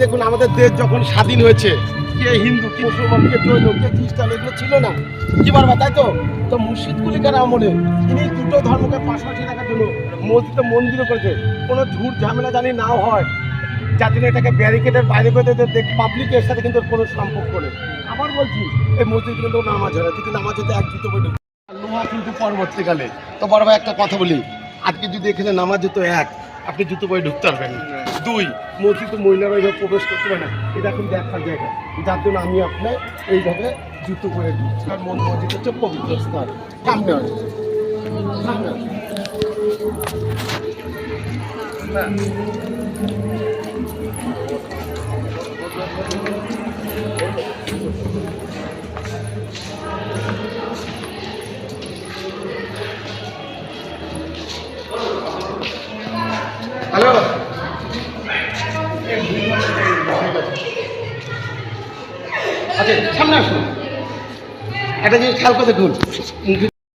দেখুন আমাদের দেশ যখন স্বাধীন হয়েছে, কে হিন্দু, কে মুসলমান, কে জৈন, কে খ্রিস্টান, এগুলো ছিল না। কি বলবা, তাই তো? তো মুর্শিদকুলিকার আমলে তিনি দুটো ধর্মকে পাশাপাশি রাখার জন্য মসজিদে মন্দিরও করেছে। কোনো ঝুট ঝামেলা জানি নাও হয়, যার জন্য এটাকে ব্যারিকেডের বাইরে করে পাবলিকের সাথে কিন্তু কোনো সম্পর্ক নেই। আবার বলছি, এই মসজিদ কিন্তু নামাজ হয় না, যদি নামাজ হতে এক জুতো বই লোহা কিন্তু পরবর্তীকালে। তো বড় ভাই একটা কথা বলি, আজকে যদি এখানে নামাজ হতো এক, আপনি জুতো বই ঢুকতে পারবেন। দুই, মসজিদে মহিলারা এইভাবে প্রবেশ করতে পারে না, এটা এখন দেখার জায়গা। যার জন্য আমি আপনার এইভাবে জুতো করে ঢুকছি। আর মসজিদ হচ্ছে পবিত্র স্থান। সামনে হয় সামনে হয়। হ্যালো, আচ্ছা সামনে আসুন। একটা জিনিস খেয়াল করে দেখুন,